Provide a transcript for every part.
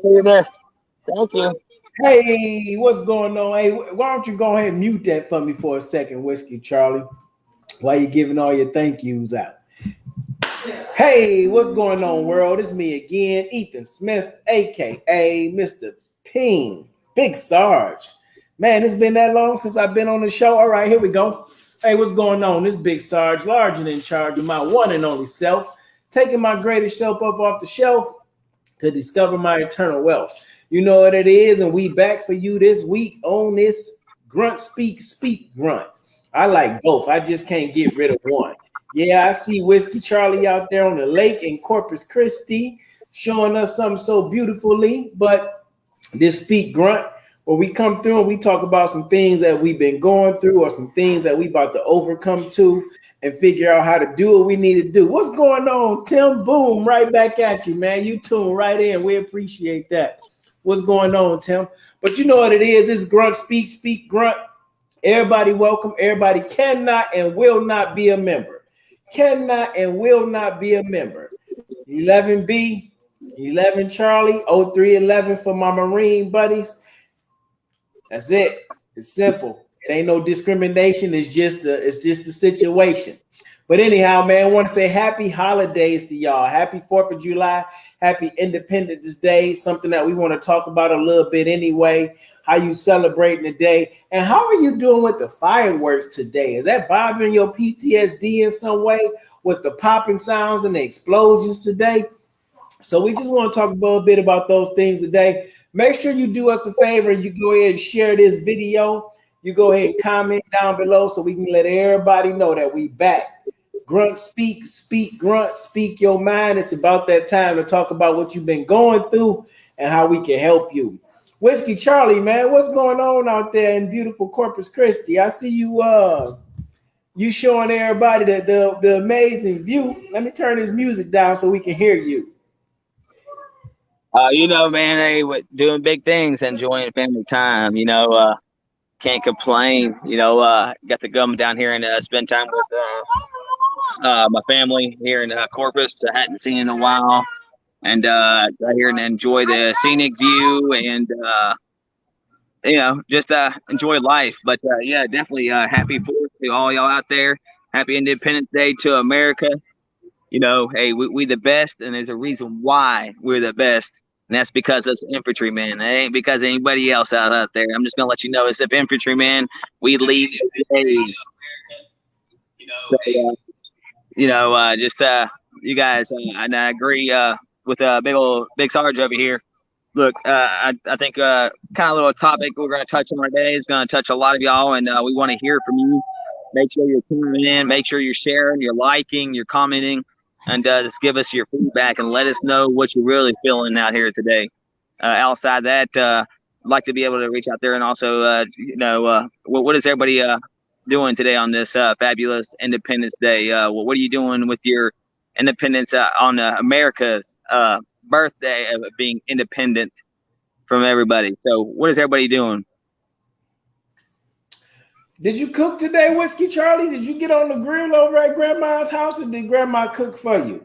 you there. Thank you. Hey, what's going on? Hey, why don't you go ahead and mute that for me for a second, Whiskey Charlie, while you're giving all your thank yous out. Hey, what's going on, world? It's me again, Ethan Smith, aka Mr. Ping, Big Sarge. Man, it's been that long since I've been on the show. All right, here we go. Hey, what's going on? This Big Sarge, large and in charge of my one and only self, taking my greatest self up off the shelf to discover my eternal wealth. You know what it is, and we back for you this week on this Grunt Speak Grunt. I like both. I just can't get rid of one. Yeah, I see Whiskey Charlie out there on the lake in Corpus Christi showing us something so beautifully. But this Speak Grunt, where we come through and we talk about some things that we've been going through or some things that we about to overcome to and figure out how to do what we need to do. What's going on, Tim? Boom, right back at you, man. You tune right in. We appreciate that. What's going on, Tim? But you know what it is. It's Grunt Speak Grunt. Everybody welcome. Everybody cannot and will not be a member. Cannot and will not be a member. 11B, 11 Charlie, 0311 for my Marine buddies. That's it. It's simple. It ain't no discrimination. It's just a situation. But anyhow, man, I want to say happy holidays to y'all. Happy 4th of July. Happy Independence Day. Something that we want to talk about a little bit anyway. How you celebrating the day. And how are you doing with the fireworks today? Is that bothering your PTSD in some way with the popping sounds and the explosions today? So we just want to talk a little bit about those things today. Make sure you do us a favor and you go ahead and share this video. You go ahead and comment down below so we can let everybody know that we back. Grunt speak grunt, speak your mind. It's about that time to talk about what you've been going through and how we can help you. Whiskey Charlie, man, what's going on out there in beautiful Corpus Christi? I see you showing everybody the amazing view. Let me turn this music down so we can hear you. Man, hey, doing big things, enjoying family time. Can't complain. Got to come down here and spend time with my family here in Corpus. I hadn't seen in a while, and got here and enjoy the scenic view and just enjoy life. But yeah, definitely happy 4th to all y'all out there. Happy Independence Day to America. Hey, we the best, and there's a reason why we're the best, and that's because us infantry, man. It ain't because of anybody else out there. I'm just gonna let you know, as if infantry, man, we lead the day. So, just you guys, and I agree with big Sarge over here. Look, I think kind of little topic we're going to touch on today is going to touch a lot of y'all, and we want to hear from you. Make sure you're tuning in. Make sure you're sharing, you're liking, you're commenting, and just give us your feedback and let us know what you're really feeling out here today. Outside that, I'd like to be able to reach out there and also, what is everybody doing today on this fabulous Independence Day? What are you doing with your independence on America's birthday of being independent from everybody? So what is everybody doing? Did you cook today, Whiskey Charlie? Did you get on the grill over at Grandma's house, or did Grandma cook for you?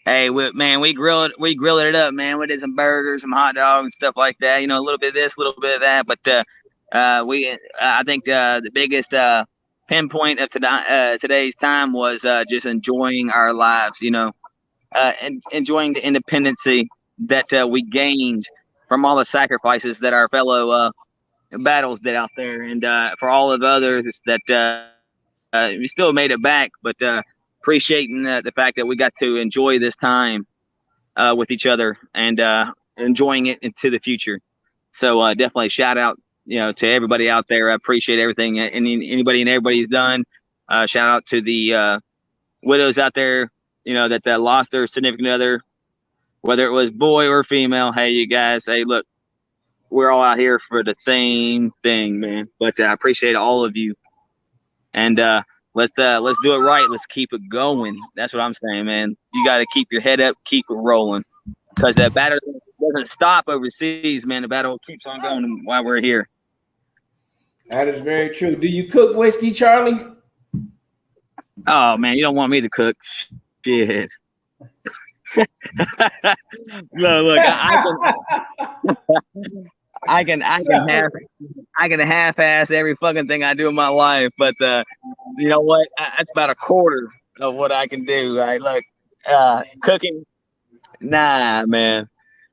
Hey, we grilled it up, man. We did some burgers, some hot dogs, and stuff like that. A little bit of this, a little bit of that. But I think the biggest pinpoint of today's time was just enjoying our lives. And enjoying the independency that we gained from all the sacrifices that our fellow battles did out there, and for all of the others that we still made it back, but appreciating the fact that we got to enjoy this time with each other and enjoying it into the future. So definitely shout out, to everybody out there. I appreciate everything anybody and everybody's done. Shout out to the widows out there, that lost their significant other, whether it was boy or female. Hey, you guys, hey, look, we're all out here for the same thing, man. But I appreciate all of you, and let's do it right. Let's keep it going. That's what I'm saying, man. You got to keep your head up, keep it rolling, because that battle doesn't stop overseas, man. The battle keeps on going while we're here. That is very true. Do you cook, Whiskey Charlie? Oh man, you don't want me to cook, shit. Look, I can, I can So half, I can half-ass every fucking thing I do in my life, but you know what? That's about a quarter of what I can do. Right? Look, cooking, nah, man.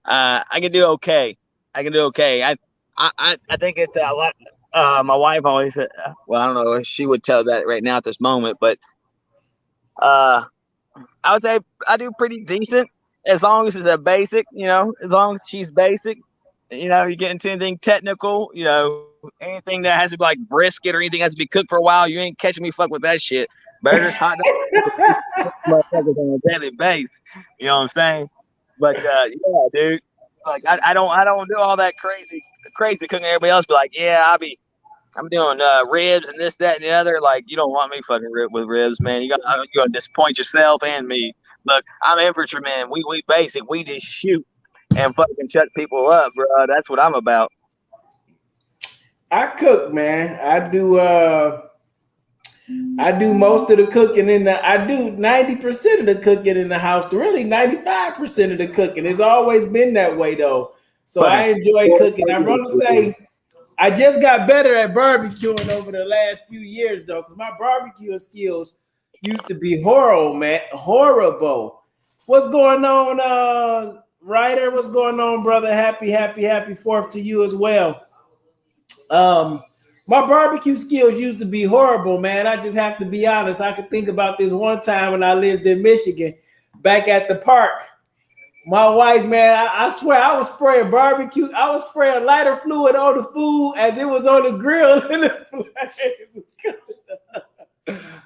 I can do okay. I can do okay. I think it's a lot. My wife always said, well, I don't know if she would tell that right now at this moment, but uh, I would say I do pretty decent as long as it's a basic, as long as she's basic. You get into anything technical, anything that has to be like brisket or anything has to be cooked for a while, you ain't catching me fuck with that shit. Burgers, hot dogs, motherfuckers on a daily basis. You know what I'm saying? But yeah, dude. Like I don't do all that crazy cooking. Everybody else be like, yeah, I'm doing ribs and this, that, and the other. Like, you don't want me fucking with ribs, man. You're gonna disappoint yourself and me. Look, I'm infantryman. We basic. We just shoot and fucking shut people up, bro. That's what I'm about. I cook, man. I do most of the cooking I do 90% of the cooking in the house, really 95% of the cooking. It's always been that way though. So Fucking I enjoy cooking. I'm gonna say I just got better at barbecuing over the last few years though, because my barbecue skills used to be horrible, man. Horrible. What's going on, Ryder? What's going on, brother? Happy 4th to you as well. Um, my barbecue skills used to be horrible, man. I just have to be honest. I could think about this one time when I lived in Michigan, back at the park. My wife, man, I swear I was spraying barbecue. I was spraying lighter fluid on the food as it was on the grill. And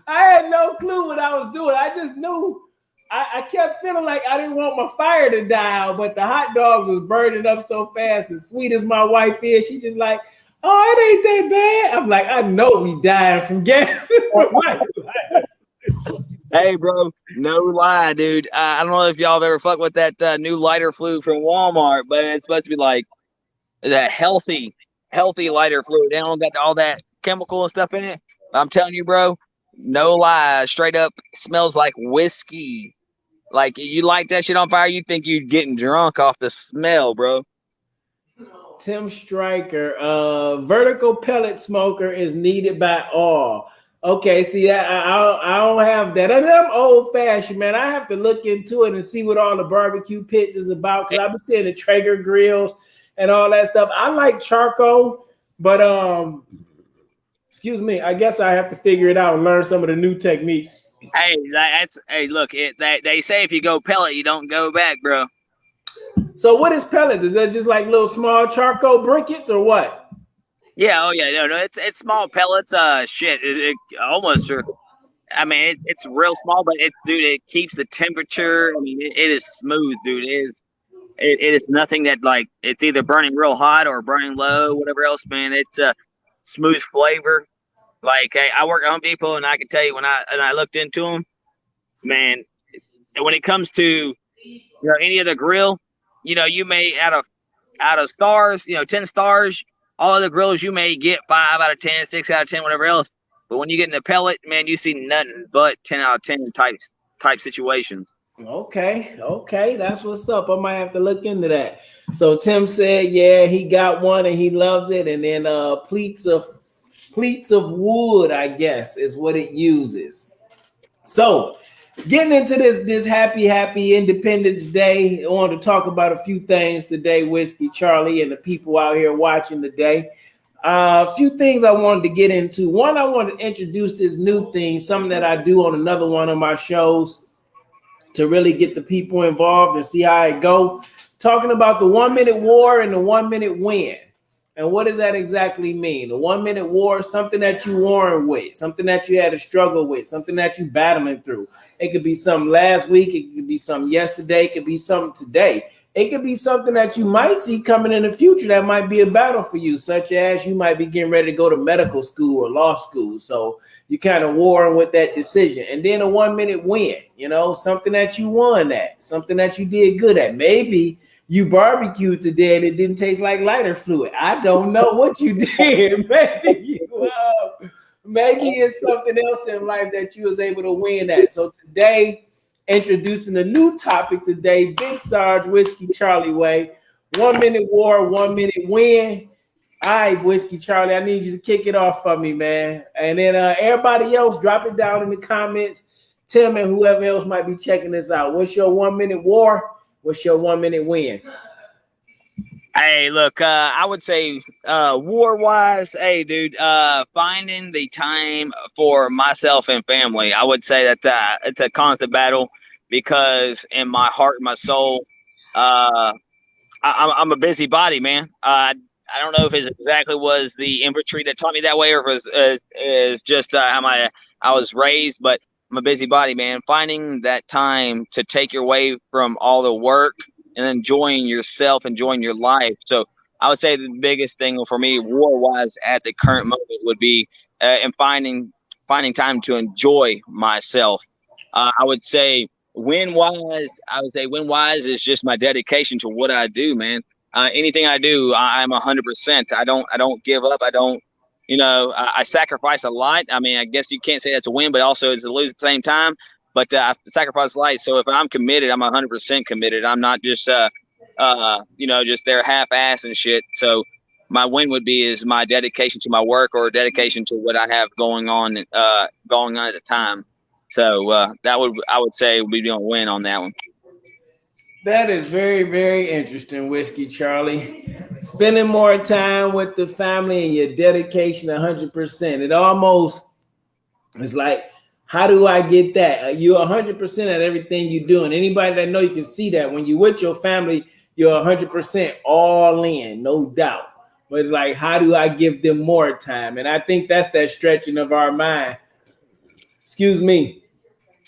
I had no clue what I was doing. I just knew. I kept feeling like I didn't want my fire to die out, but the hot dogs was burning up so fast. As sweet as my wife is, she just like, oh, it ain't that bad. I'm like, I know we dying from gas. Hey, bro, no lie, dude. I don't know if y'all have ever fucked with that new lighter fluid from Walmart, but it's supposed to be like that healthy lighter fluid. They don't got all that chemical and stuff in it. I'm telling you, bro, no lie, straight up smells like whiskey. Like you light that shit on fire, you think you're getting drunk off the smell, bro. Tim Stryker, vertical pellet smoker is needed by all. Okay, see, I don't have that. I mean, I'm old fashioned, man. I have to look into it and see what all the barbecue pits is about because I've been seeing the Traeger grills and all that stuff. I like charcoal, but excuse me, I guess I have to figure it out and learn some of the new techniques. Hey, look, they say if you go pellet, you don't go back, bro. So what is pellets? Is that just like little small charcoal briquettes or what? Yeah, oh yeah, no, it's small pellets. Shit, it almost. I mean, it's real small, but dude, it keeps the temperature. I mean, it is smooth, dude. It is nothing that like it's either burning real hot or burning low, whatever else, man. It's a smooth flavor. Like, hey, I work at Home Depot, and I can tell you when I looked into them, man. When it comes to any of the grill, you may out of stars, 10 stars, all of the grills you may get 5 out of 10, 6 out of 10, whatever else. But when you get in the pellet, man, you see nothing but 10 out of 10 type situations. Okay, that's what's up. I might have to look into that. So Tim said, yeah, he got one and he loves it, and then pleats of wood, I guess, is what it uses. So getting into this happy Independence Day, I wanted to talk about a few things today, Whiskey Charlie, and the people out here watching today. A few things I wanted to get into. One, I wanted to introduce this new thing, something that I do on another one of my shows to really get the people involved and see how it go. Talking about the 1 minute war and the 1 minute win. And what does that exactly mean? The 1 minute war is something that you warring with, something that you had to struggle with, something that you battling through. It could be something last week. It could be something yesterday. It could be something today. It could be something that you might see coming in the future that might be a battle for you, such as you might be getting ready to go to medical school or law school. So you kind of warring with that decision. And then a 1 minute win, something that you won at, something that you did good at. Maybe you barbecued today and it didn't taste like lighter fluid. I don't know what you did. Maybe it's something else in life that you was able to win at. So today, introducing a new topic today. Big Sarge, Whiskey Charlie way. 1 minute war, 1 minute win. All right, Whiskey Charlie, I need you to kick it off for me, man. And then everybody else, drop it down in the comments. Tim and whoever else might be checking this out. What's your 1 minute war? What's your 1 minute win? Hey, look, I would say war-wise, hey, dude, finding the time for myself and family, I would say that it's a constant battle because in my heart and my soul, I'm a busybody, man. I don't know if it exactly was the infantry that taught me that way, or if it was is just how I was raised. But I'm a busybody, man. Finding that time to take your way from all the work and enjoying yourself, enjoying your life. So I would say the biggest thing for me, war-wise, at the current moment, would be and finding time to enjoy myself. I would say win wise is just my dedication to what I do, man. Anything I do, I'm 100%. I don't give up. I don't, I sacrifice a lot. I mean, I guess you can't say that's a win, but also it's a lose at the same time. But I sacrifice a lot. So if I'm committed, I'm 100% committed. I'm not just, just there half-ass and shit. So my win would be is my dedication to my work or dedication to what I have going on at the time. So I would say we'd be on win on that one. That is very, very interesting, Whiskey Charlie. Spending more time with the family and your dedication 100%. It almost is like, how do I get that? You're 100% at everything you do. And anybody that know, you can see that when you're with your family, you're 100% all in, no doubt. But it's like, how do I give them more time? And I think that's that stretching of our mind. Excuse me,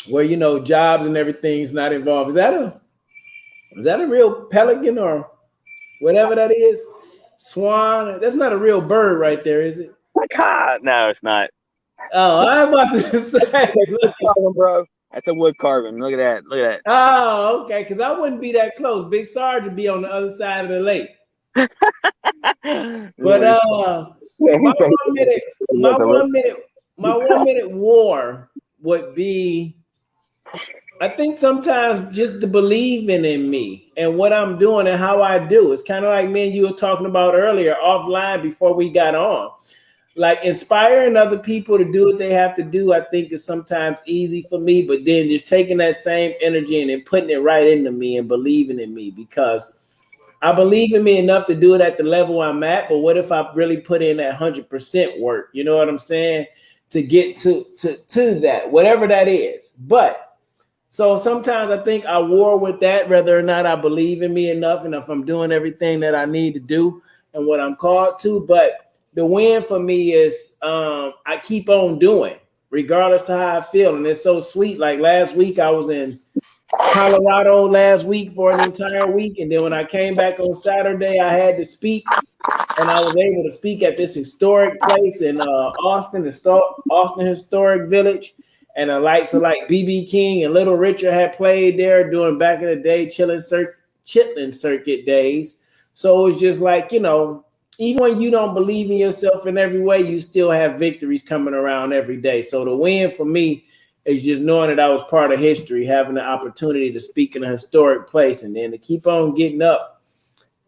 where jobs and everything's not involved. Is that a real pelican or whatever that is? Swan? That's not a real bird right there, is it? No, it's not. Oh, I'm about to say. Look, carving, bro. That's a wood carving. Look at that. Look at that. Oh, okay. Because I wouldn't be that close. Big Sarge would be on the other side of the lake. But my 1 minute, my 1 minute war would be, I think sometimes just the believing in me and what I'm doing and how I do. It's kind of like me and you were talking about earlier offline before we got on. Like inspiring other people to do what they have to do, I think is sometimes easy for me, but then just taking that same energy and then putting it right into me and believing in me, because I believe in me enough to do it at the level I'm at. But what if I really put in that 100% work? You know what I'm saying? To get to that, whatever that is. But so sometimes I think I war with that, whether or not I believe in me enough and if I'm doing everything that I need to do and what I'm called to. But the win for me is I keep on doing, regardless to how I feel. And it's so sweet. Like last week, I was in Colorado last week for an entire week. And then when I came back on Saturday, I had to speak. And I was able to speak at this historic place in Austin Historic Village. And the likes of like BB King and Little Richard had played there doing back in the day Chitlin Circuit days. So it's just like, even when you don't believe in yourself in every way, you still have victories coming around every day. So the win for me is just knowing that I was part of history, having the opportunity to speak in a historic place, and then to keep on getting up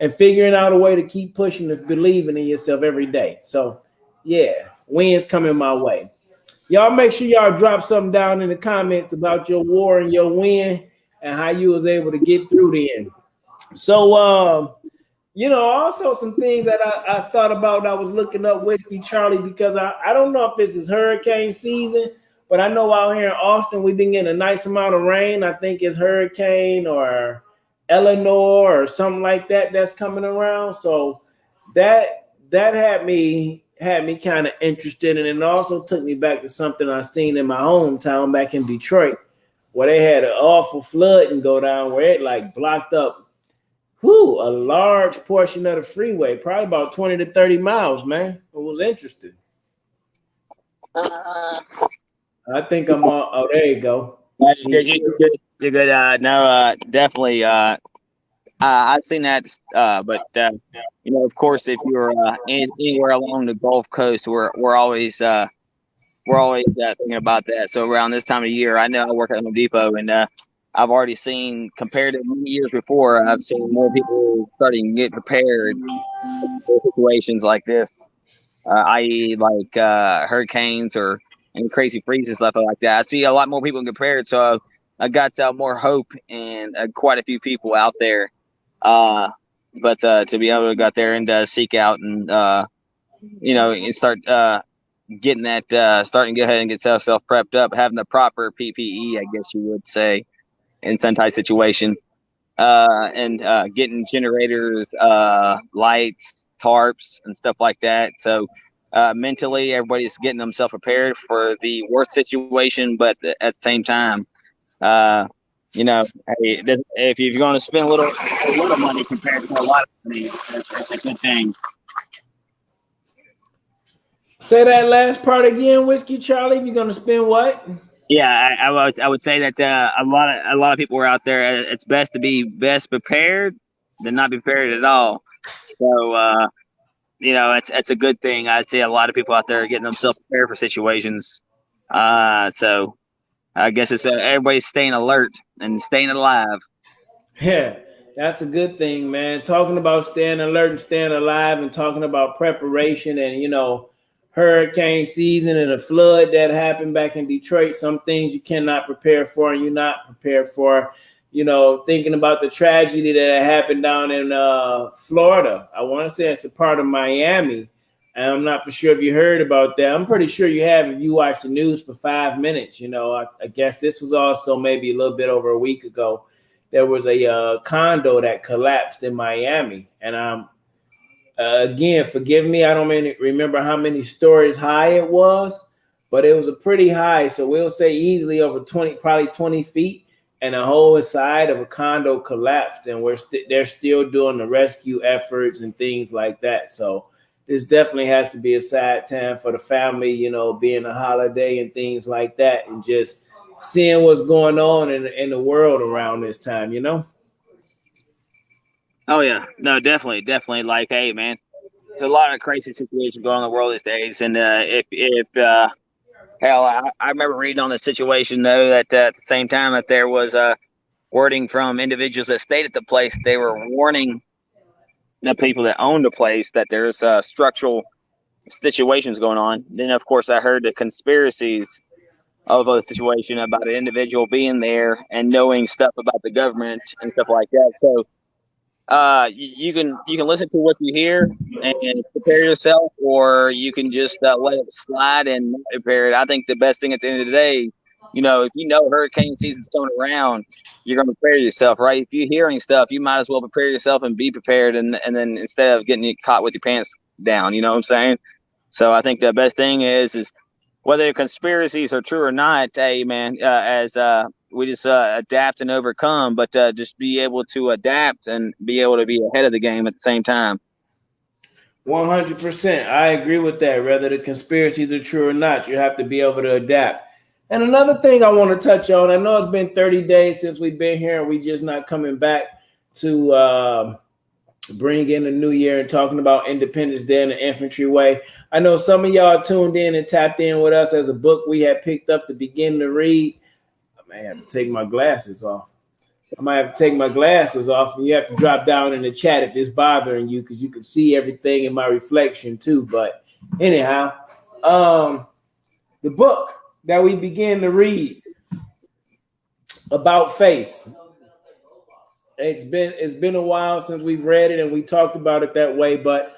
and figuring out a way to keep pushing and believing in yourself every day. So yeah, wins coming my way. Y'all make sure y'all drop something down in the comments about your war and your win and how you was able to get through the end. So, also some things that I thought about. I was looking up Whiskey Charlie because I don't know if this is hurricane season, but I know out here in Austin, we've been getting a nice amount of rain. I think it's hurricane or Eleanor or something like that that's coming around. So that had me kind of interested, and it also took me back to something I seen in my hometown back in Detroit, where they had an awful flooding go down where it like blocked up a large portion of the freeway, probably about 20 to 30 miles, man. It was interesting. I think I'm on. Oh, there you go. You're good. You're good. No, definitely. I've seen that, but of course, if you're anywhere along the Gulf Coast, we're always thinking about that. So around this time of year, I know I work at Home Depot, and I've already seen compared to many years before. I've seen more people starting to get prepared for situations like this, i.e., like hurricanes or any crazy freezes stuff like that. I see a lot more people prepared, so I got more hope and quite a few people out there. Uh, but to be able to go out there and seek out and and start getting that starting to go ahead and get self prepped up, having the proper PPE, I guess you would say, in some type situation, and getting generators, lights, tarps, and stuff like that. So mentally, everybody's getting themselves prepared for the worst situation, but at the same time, uh, hey, if you're going to spend a little money compared to a lot of money, that's a good thing. Say that last part again, Whiskey Charlie. You're gonna spend what? Yeah, I would say that a lot of people were out there. It's best to be best prepared than not be prepared at all. So it's a good thing. I see a lot of people out there getting themselves prepared for situations. So I guess it's everybody's staying alert and staying alive. Yeah, that's a good thing, man. Talking about staying alert and staying alive, and talking about preparation, and hurricane season and a flood that happened back in Detroit. Some things you cannot prepare for, and you're not prepared for. Thinking about the tragedy that happened down in Florida. I want to say it's a part of Miami. And I'm not for sure if you heard about that. I'm pretty sure you have if you watched the news for 5 minutes. I guess this was also maybe a little bit over a week ago. There was a condo that collapsed in Miami. And again, forgive me, I don't remember how many stories high it was, but it was a pretty high. So we'll say easily over 20, probably 20 feet. And the whole side of a condo collapsed, and they're still doing the rescue efforts and things like that. So this definitely has to be a sad time for the family, being a holiday and things like that, and just seeing what's going on in the world around this time. Oh yeah, no, definitely. Like, hey, man, there's a lot of crazy situations going on in the world these days, and if hell, I remember reading on the situation though that at the same time that there was wording from individuals that stayed at the place, they were warning the people that owned the place that there's structural situations going on. Then, of course, I heard the conspiracies of a situation about an individual being there and knowing stuff about the government and stuff like that. So you can listen to what you hear and prepare yourself, or you can just let it slide and not prepare it. I think the best thing at the end of the day, if you know hurricane season's coming around, you're gonna prepare yourself, right? If you're hearing stuff, you might as well prepare yourself and be prepared, and then instead of getting caught with your pants down, you know what I'm saying? So I think the best thing is whether conspiracies are true or not, hey man, as we just adapt and overcome, but just be able to adapt and be able to be ahead of the game at the same time. 100%. I agree with that. Whether the conspiracies are true or not, you have to be able to adapt. And another thing I want to touch on, I know it's been 30 days since we've been here, and we just not coming back to bring in the new year and talking about Independence Day and the Infantry way. I know some of y'all tuned in and tapped in with us as a book we had picked up to begin to read. I may have to take my glasses off. I might have to take my glasses off, and you have to drop down in the chat if it's bothering you, because you can see everything in my reflection too. But anyhow, the book that we begin to read, About Face. It's been a while since we've read it and we talked about it that way, but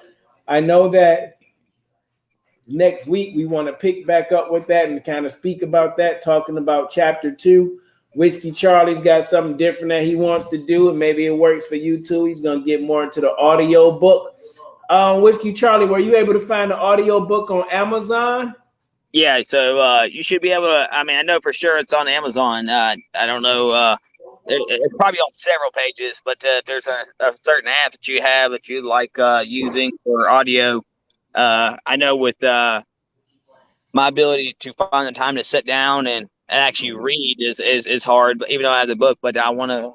I know that next week we want to pick back up with that and kind of speak about that, talking about chapter 2. Whiskey Charlie's got something different that he wants to do, and maybe it works for you too. He's going to get more into the audio book. Whiskey Charlie, were you able to find the audio book on Amazon? Yeah, so you should be able to. I mean, I know for sure it's on Amazon. I don't know. It's probably on several pages, but if there's a certain app that you have that you like using for audio, I know with my ability to find the time to sit down and actually read is hard. But even though I have the book, but I want to.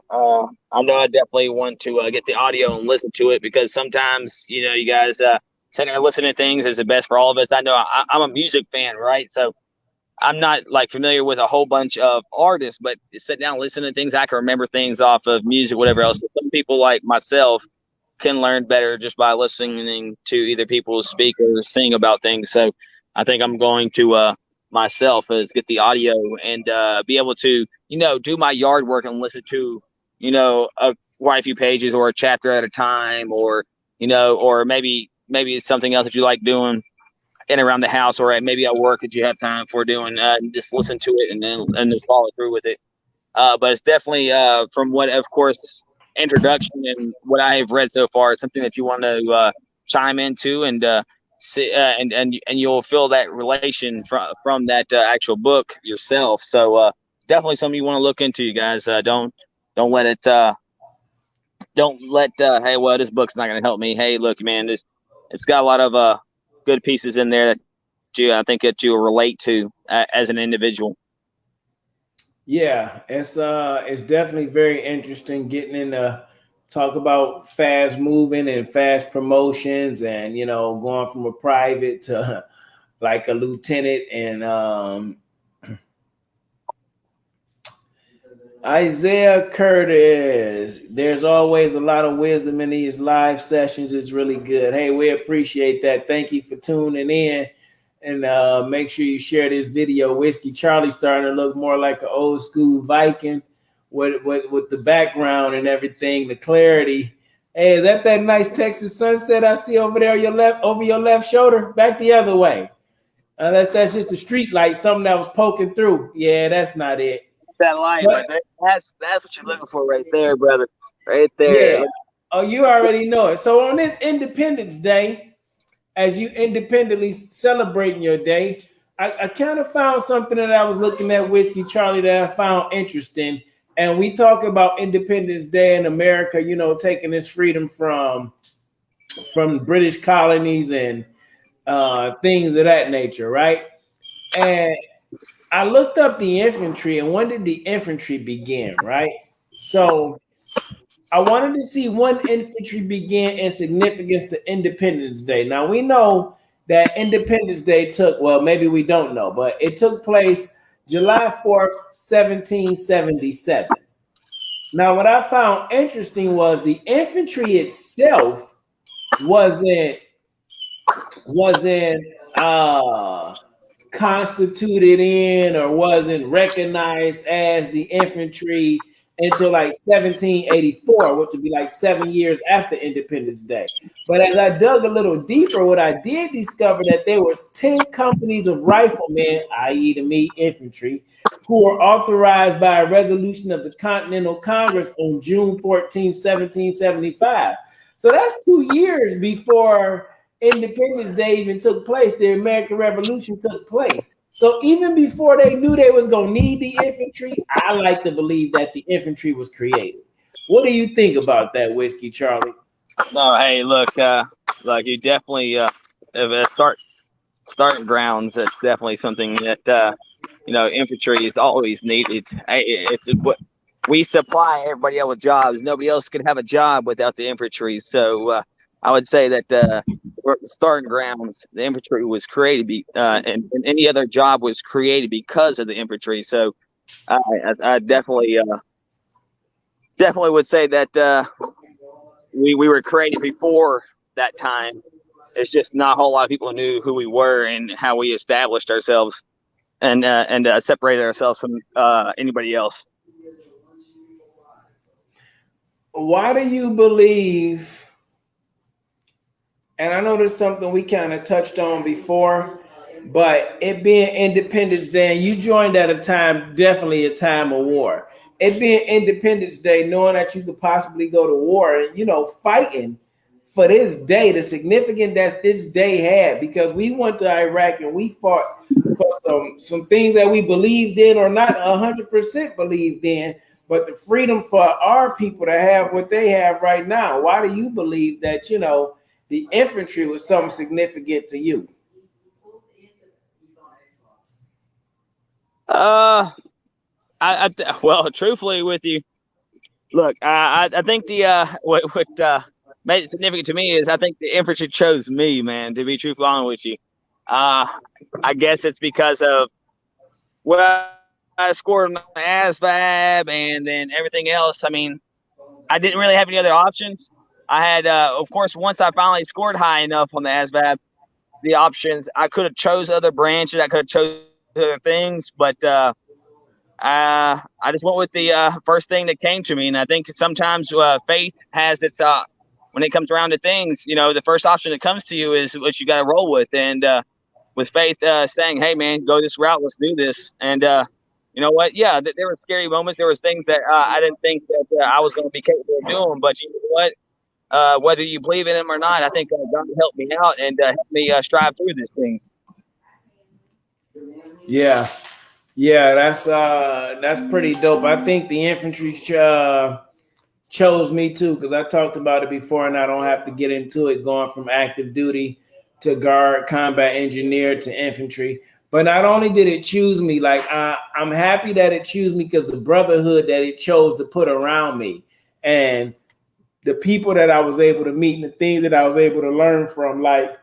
I know I definitely want to get the audio and listen to it, because sometimes you guys sitting there listening to things is the best for all of us. I know I'm a music fan, right? So I'm not like familiar with a whole bunch of artists, but sit down, listen to things. I can remember things off of music, whatever else. Some people like myself can learn better just by listening to either people speak or sing about things. So I think I'm going to myself is get the audio and be able to do my yard work and listen to quite a few pages or a chapter at a time, or or maybe it's something else that you like doing in around the house, or maybe at work that you have time for doing. Just listen to it and then just follow through with it. But it's definitely from what, of course, introduction and what I have read so far, it's something that you want to chime into and see, and you'll feel that relation from that actual book yourself. So definitely something you want to look into, you guys. Don't let it don't let hey, well, this book's not going to help me. Hey, look, man, this it's got a lot of good pieces in there that I think that you relate to as an individual. Yeah, it's definitely very interesting getting into talk about fast moving and fast promotions, and going from a private to like a lieutenant. And Isaiah Curtis, there's always a lot of wisdom in these live sessions. It's really good. Hey, we appreciate that. Thank you for tuning in. And make sure you share this video. Whiskey Charlie starting to look more like an old school Viking with the background and everything, the clarity. Hey, is that nice Texas sunset I see over there over your left shoulder? Back the other way. Unless that's just a street light, something that was poking through. Yeah, that's not it. That light, But but that's what you're looking for right there, brother. Right there. yeah. Oh, you already know it. So on this Independence Day, as you independently celebrating your day, I kind of found something that I was looking at, Whiskey Charlie, that I found interesting. And we talk about Independence Day in America, taking this freedom from British colonies and things of that nature, right? And I looked up the infantry, and when did the infantry begin, right? So I wanted to see when infantry began in significance to Independence Day. Now we know that Independence Day took, well, maybe we don't know, but it took place July 4th, 1777. Now, what I found interesting was the infantry itself wasn't wasn't constituted in or wasn't recognized as the infantry until like 1784, which would be like 7 years after Independence Day. But as I dug a little deeper, what I did discover that there was 10 companies of riflemen, i.e. the me infantry, who were authorized by a resolution of the Continental Congress on June 14, 1775. So that's 2 years before Independence Day even took place. The American Revolution took place. So even before they knew they was gonna need the infantry, I like to believe that the infantry was created. What do you think about that, Whiskey Charlie? No, hey, look, you definitely starting grounds. That's definitely something that infantry is always needed. It's what we supply everybody else with jobs. Nobody else could have a job without the infantry. So I would say that starting grounds, the infantry was created, and any other job was created because of the infantry. So I definitely would say that we were created before that time. It's just not a whole lot of people knew who we were and how we established ourselves and separated ourselves from anybody else. Why do you believe? And I know there's something we kind of touched on before, but it being Independence Day, and you joined at a time, definitely a time of war. It being Independence Day, knowing that you could possibly go to war and, fighting for this day, the significance that this day had, because we went to Iraq and we fought for some things that we believed in or not 100% believed in, but the freedom for our people to have what they have right now. Why do you believe that, the infantry was something significant to you? Well, truthfully with you, look, I think what made it significant to me is I think the infantry chose me, man. To be truthfully honest with you, uh, I guess it's because of Well, I scored on the ASVAB and then everything else. I mean, I didn't really have any other options. I had, of course, once I finally scored high enough on the ASVAB, the options I could have chose other branches, I could have chose other things, but I just went with the first thing that came to me, and I think sometimes faith has its when it comes around to things, the first option that comes to you is what you got to roll with, and with faith saying, "Hey, man, go this route, let's do this," and you know what? Yeah, there were scary moments. There was things that I didn't think that I was going to be capable of doing, but you know what? Whether you believe in him or not, I think God helped me out and helped me strive through these things. Yeah, yeah, that's pretty dope. I think the infantry chose me too because I talked about it before, and I don't have to get into it. Going from active duty to guard, combat engineer to infantry. But not only did it choose me, like I'm happy that it chose me because the brotherhood that it chose to put around me, and the people that I was able to meet, and the things that I was able to learn from, like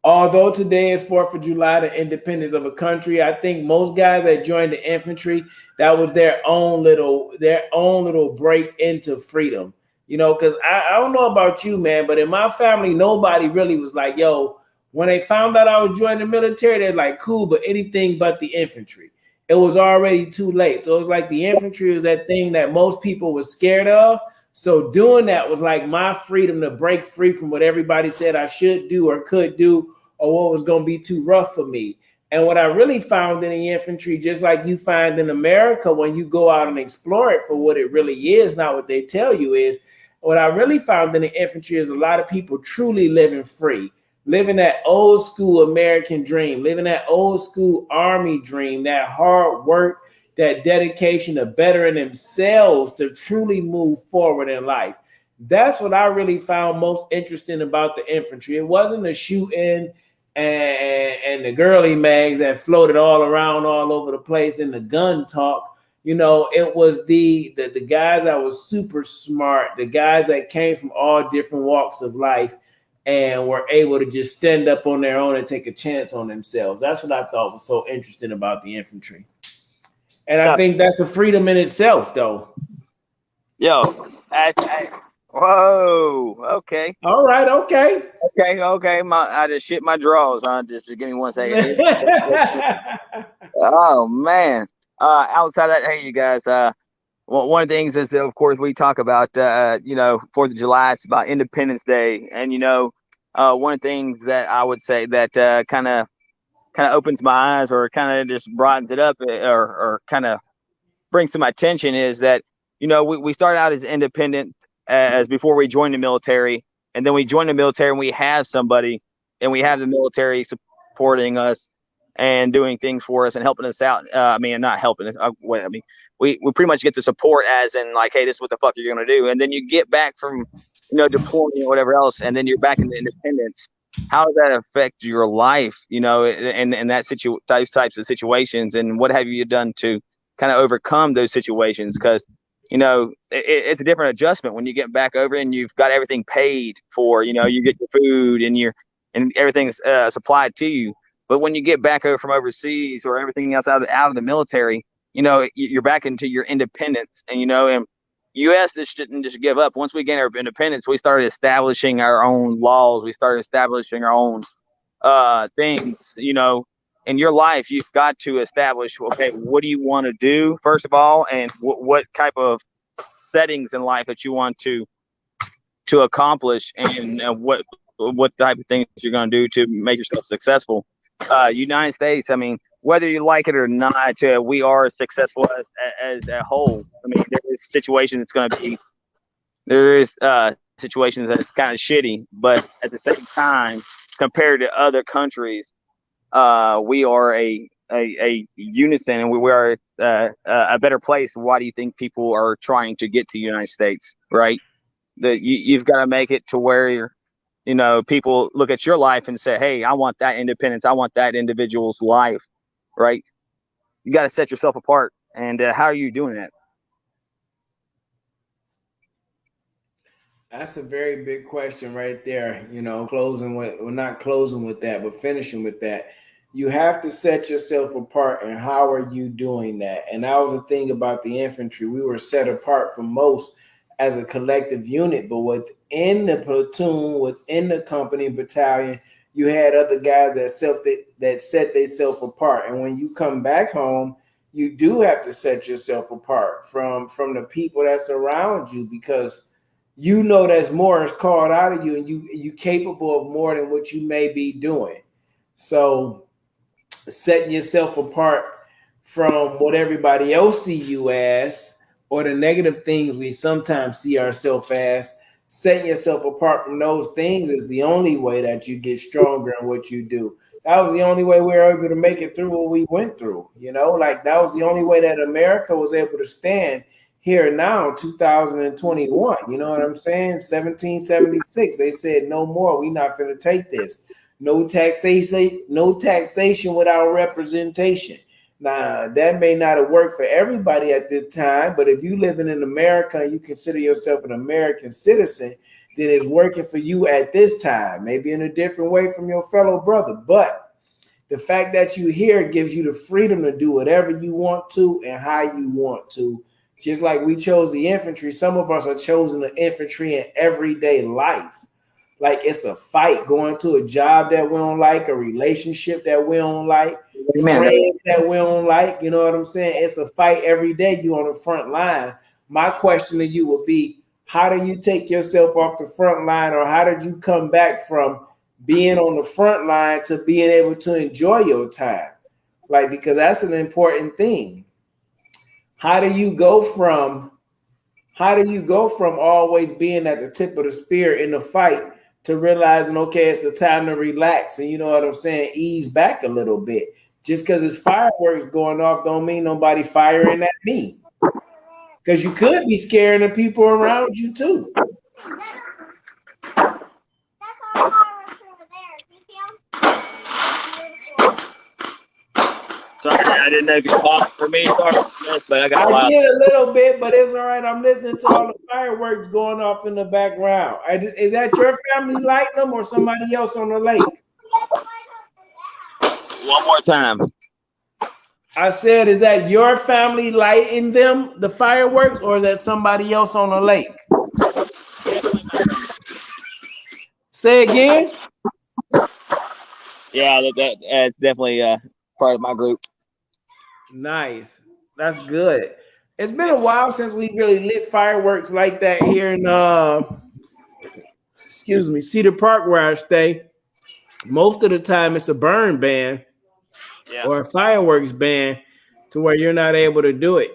although today is 4th of July, the independence of a country, I think most guys that joined the infantry, that was their own little break into freedom. Because I don't know about you, man, but in my family, nobody really was like, yo, when they found out I was joining the military, they're like, cool, but anything but the infantry. It was already too late. So it was like the infantry was that thing that most people were scared of. So doing that was like my freedom to break free from what everybody said I should do or could do or what was going to be too rough for me. And what I really found in the infantry, just like you find in America when you go out and explore it for what it really is, not what they tell you is, what I really found in the infantry is a lot of people truly living free, living that old school American dream, living that old school Army dream, that hard work, that dedication to bettering themselves to truly move forward in life. That's what I really found most interesting about the infantry. It wasn't the shooting and the girly mags that floated all around all over the place in the gun talk. It was the guys that was super smart, the guys that came from all different walks of life and were able to just stand up on their own and take a chance on themselves. That's what I thought was so interesting about the infantry. And I Yeah, think that's a freedom in itself, though. yo, whoa, okay. All right, okay. Okay. I just shit my drawers. Just give me 1 second here. Oh man. Outside that, hey, you guys. One of the things is that, of course, we talk about, 4th of July. It's about Independence Day, and one of the things that I would say that kind of opens my eyes or kind of just broadens it up, or kind of brings to my attention is that we start out as independent as before we join the military, and then we join the military and we have somebody, and we have the military supporting us and doing things for us and helping us out. I mean, not helping us. I mean, we pretty much get the support as in like, hey, this is what the fuck you're gonna do, and then you get back from deploying or whatever else, and then you're back in the independence. How does that affect your life? And those types of situations, and what have you done to kind of overcome those situations? Because it's a different adjustment when you get back over and you've got everything paid for. You get your food and everything's supplied to you. But when you get back over from overseas or everything else out of the military, you're back into your independence. And U.S. just didn't just give up. Once we gained our independence, we started establishing our own laws. We started establishing our own things. In your life, you've got to establish, okay, what do you want to do first of all, and what type of settings in life that you want to accomplish, and what type of things you're going to do to make yourself successful. United States, I mean, whether you like it or not, we are successful as a whole. I mean, there is situations it's going to be there is situations that's kind of shitty, but at the same time, compared to other countries, we are a unison, and we are a better place. Why do you think people are trying to get to the United States, right? You've got to make it to where people look at your life and say, hey, I want that independence. I want that individual's life, right? You got to set yourself apart. And how are you doing that? That's a very big question right there. Closing with, well, not closing with that, but finishing with that. You have to set yourself apart, and how are you doing that? And that was the thing about the infantry. We were set apart from most as a collective unit, but within the platoon, within the company battalion, you had other guys that set themselves apart. And when you come back home, you do have to set yourself apart from the people that's around you, because you know there's more is called out of you, and you capable of more than what you may be doing. So setting yourself apart from what everybody else see you as, or the negative things we sometimes see ourselves as, setting yourself apart from those things is the only way that you get stronger in what you do. That was the only way we were able to make it through what we went through. Like that was the only way that America was able to stand here now in 2021. You know what I'm saying? 1776, they said no more. We not going to take this. No taxation without representation. Now, that may not have worked for everybody at this time, but if you living in America and you consider yourself an American citizen, then it's working for you at this time, maybe in a different way from your fellow brother. But the fact that you here gives you the freedom to do whatever you want to and how you want to. Just like we chose the infantry, some of us are chosen the infantry in everyday life. Like it's a fight going to a job that we don't like, a relationship that we don't like, Amen. friends that we don't like. You know what I'm saying? It's a fight every day. You on the front line. My question to you would be, how do you take yourself off the front line, or how did you come back from being on the front line to being able to enjoy your time? Like, because that's an important thing. How do you go from always being at the tip of the spear in the fight to realizing, okay, it's the time to relax and, you know what I'm saying, ease back a little bit? Just because it's fireworks going off don't mean nobody firing at me. Because you could be scaring the people around you too. Sorry, I didn't know if you paused for me. Sorry, but I got a lot. I did a little bit, but it's all right. I'm listening to all the fireworks going off in the background. Is that your family lighting them or somebody else on the lake? One more time. I said, is that your family lighting them, the fireworks, or is that somebody else on the lake? Say again. Yeah, that's definitely part of my group. Nice. That's good. It's been a while since we really lit fireworks like that here in Cedar Park where I stay. Most of the time it's a burn ban or a fireworks ban to where you're not able to do it.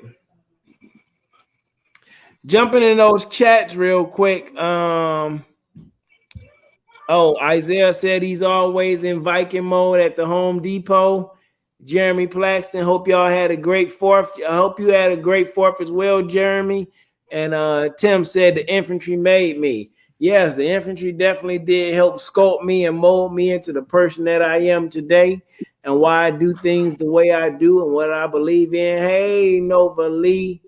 Jumping in those chats real quick. Isaiah said he's always in Viking mode at the Home Depot. Jeremy Plaxton, hope y'all had a great 4th. I hope you had a great 4th as well, Jeremy. And Tim said the infantry made me. Yes, the infantry definitely did help sculpt me and mold me into the person that I am today and why I do things the way I do and what I believe in. Hey, Nova Lee,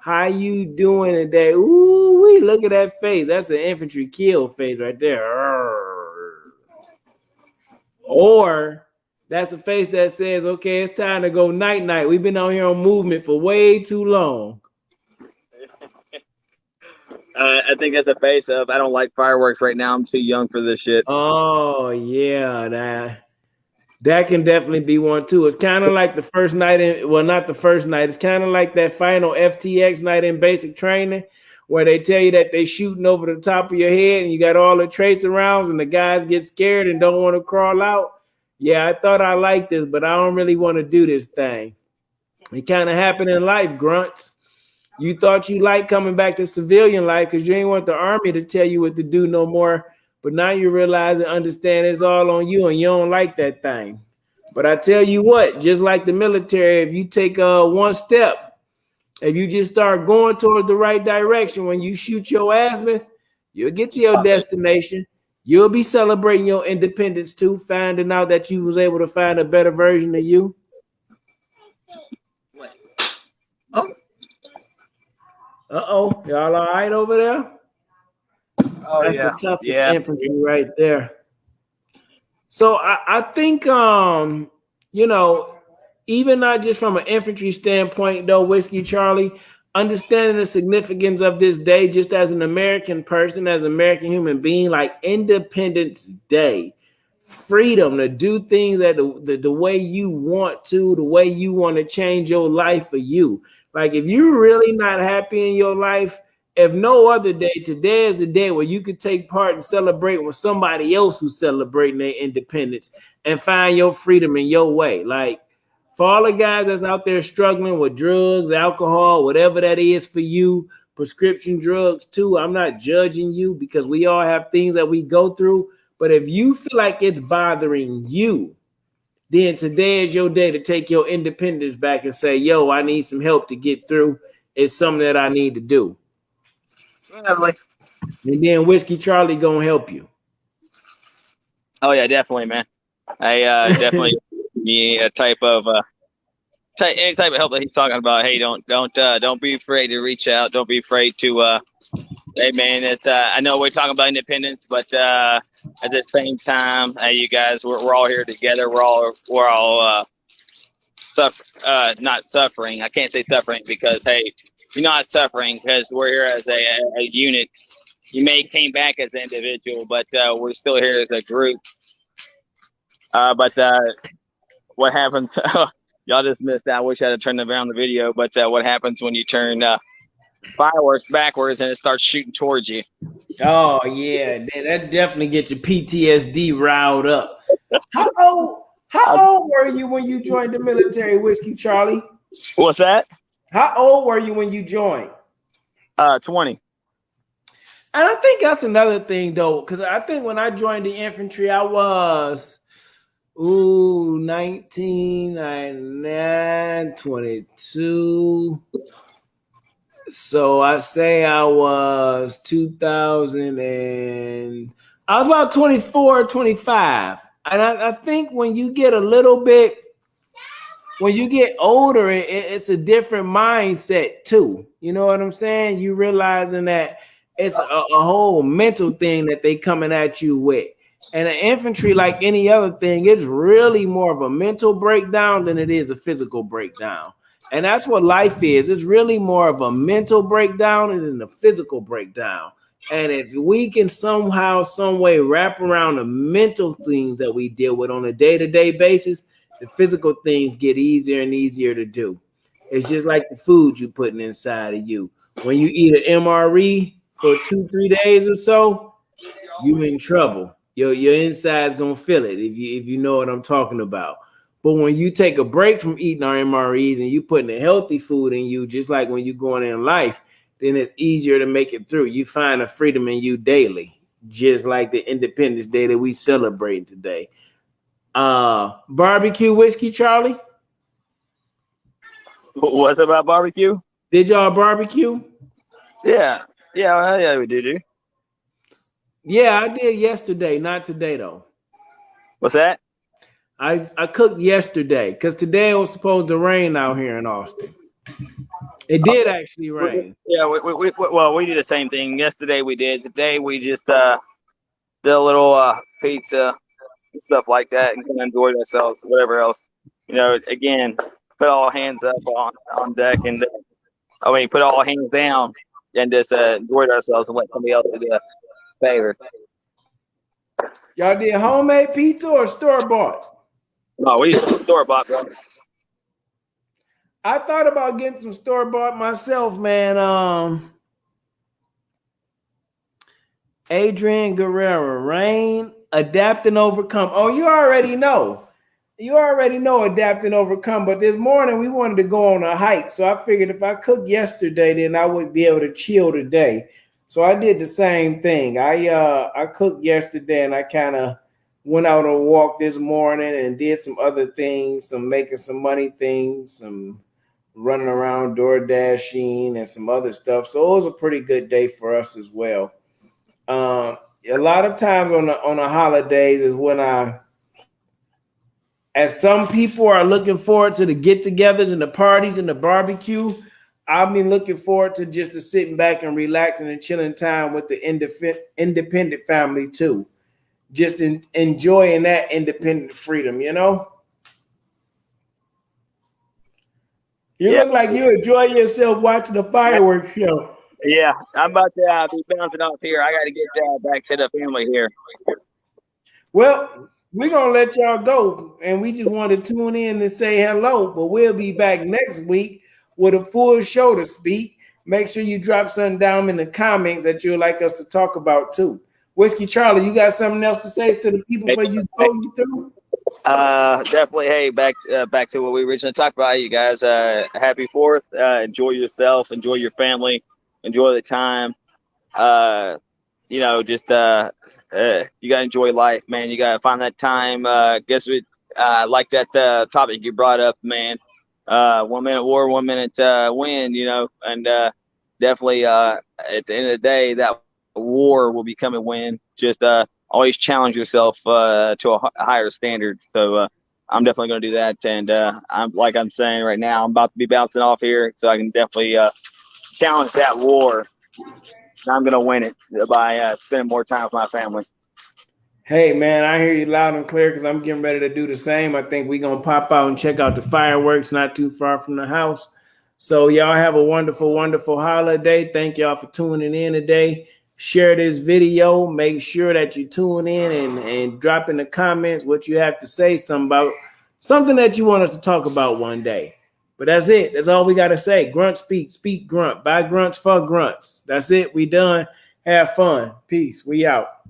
how you doing today? Ooh, look at that face. That's an infantry kill face right there. Or that's a face that says, okay, it's time to go night-night. We've been on here on movement for way too long. I think that's a face of, I don't like fireworks right now. I'm too young for this shit. Oh, yeah. That can definitely be one, too. It's kind of like the first night not the first night. It's kind of like that final FTX night in basic training where they tell you that they shooting over the top of your head and you got all the tracer rounds and the guys get scared and don't want to crawl out. Yeah, I thought I liked this, but I don't really want to do this thing. It kind of happened in life, Grunts. You thought you liked coming back to civilian life because you ain't want the army to tell you what to do no more. But now you realize and understand it's all on you and you don't like that thing. But I tell you what, just like the military, if you take one step, if you just start going towards the right direction, when you shoot your azimuth, you'll get to your destination. You'll be celebrating your independence too, finding out that you was able to find a better version of you. Uh-oh. Y'all all right over there? Oh, that's the toughest infantry right there. So I think you know, even not just from an infantry standpoint, though, Whiskey Charlie, understanding the significance of this day, just as an American person, as an American human being, like Independence Day, freedom to do things that the way you want to, the way you want to change your life for you. Like if you're really not happy in your life, if no other day, today is the day where you could take part and celebrate with somebody else who's celebrating their independence and find your freedom in your way. Like for all the guys that's out there struggling with drugs, alcohol, whatever that is for you, prescription drugs too, I'm not judging you because we all have things that we go through. But if you feel like it's bothering you, then today is your day to take your independence back and say, yo, I need some help to get through. It's something that I need to do. Definitely. And then Whiskey Charlie gonna help you. Oh yeah, definitely, man. I definitely need a type of any type of help that he's talking about. Hey, don't be afraid to reach out. Don't be afraid to hey man, it's I know we're talking about independence, but at the same time, you guys, we're all here together. We're all not suffering. I can't say suffering because hey, you're not suffering because we're here as a unit. You may came back as an individual, but we're still here as a group. But what happens? Y'all just missed out. I wish I had turned around the video. But what happens when you turn fireworks backwards and it starts shooting towards you? Oh yeah, that definitely gets your PTSD riled up. How old were you when you joined the military, Whiskey Charlie? What's that? How old were you when you joined? 20. And I think that's another thing though, because I think when I joined the infantry, I was 19, 22. So I say I was 2000 and I was about 24, 25. And I think when you get a little bit, when you get older, it's a different mindset too. You know what I'm saying? You realizing that it's a whole mental thing that they coming at you with. And the infantry, like any other thing, it's really more of a mental breakdown than it is a physical breakdown. And that's what life is. It's really more of a mental breakdown than a physical breakdown. And if we can somehow, some way wrap around the mental things that we deal with on a day-to-day basis, the physical things get easier and easier to do. It's just like the food you're putting inside of you. When you eat an MRE for 2-3 days or so, you in trouble. Your inside's gonna feel it if you know what I'm talking about. But when you take a break from eating our MREs and you putting a healthy food in you, just like when you're going in life, then it's easier to make it through. You find a freedom in you daily, just like the Independence Day that we celebrate today. Barbecue whiskey, Charlie? What's about barbecue? Did y'all barbecue? Yeah, yeah, we do. Yeah, I did yesterday, not today though. What's that? I cooked yesterday because today it was supposed to rain out here in Austin. It did actually rain. Yeah, we did the same thing. Yesterday we did. Today we just did a little pizza and stuff like that and kind of enjoyed ourselves. Whatever else, again, put all hands up on deck and put all hands down and just enjoyed ourselves and let somebody else do the favor. Y'all did homemade pizza or store bought? No, we store bought, bro. I thought about getting some store bought myself, man. Adrian Guerrero, Rain, Adapt and Overcome. Oh, you already know. You already know Adapt and Overcome. But this morning we wanted to go on a hike. So I figured if I cooked yesterday, then I would be able to chill today. So I did the same thing. I cooked yesterday and I kind of went out on a walk this morning and did some other things, some making some money things, some running around door dashing and some other stuff. So it was a pretty good day for us as well. A lot of times on the holidays is when as some people are looking forward to the get-togethers and the parties and the barbecue, I've been looking forward to just to sitting back and relaxing and chilling time with the independent family too. Just enjoying that independent freedom, You Yeah, look like you enjoy yourself watching the fireworks show. yeah. I'm about to be bouncing off here. I got to get back to the family here. Well, we're gonna let y'all go, and we just want to tune in and say hello. But we'll be back next week with a full show to speak. Make sure you drop something down in the comments that you'd like us to talk about too. Whiskey Charlie, you got something else to say to the people Hey, before you go? You through? definitely. Hey, back to what we originally talked about. You guys, happy Fourth. Enjoy yourself. Enjoy your family. Enjoy the time. Just you gotta enjoy life, man. You gotta find that time. Guess what? Like that topic you brought up, man. 1 minute war, 1 minute win. And definitely at the end of the day, that war will become a win. Just always challenge yourself to a higher standard. So I'm definitely gonna do that. And I'm saying right now, I'm about to be bouncing off here, so I can definitely challenge that war. I'm gonna win it by spending more time with my family. Hey man, I hear you loud and clear because I'm getting ready to do the same. I think we're gonna pop out and check out the fireworks not too far from the house. So y'all have a wonderful, wonderful holiday. Thank y'all for tuning in today. Share this video. Make sure that you tune in and drop in the comments what you have to say, something that you want us to talk about one day. But that's it. That's all we gotta say. Grunt speak, speak grunt. By grunts for grunts. That's it. We done. Have fun. Peace. We out.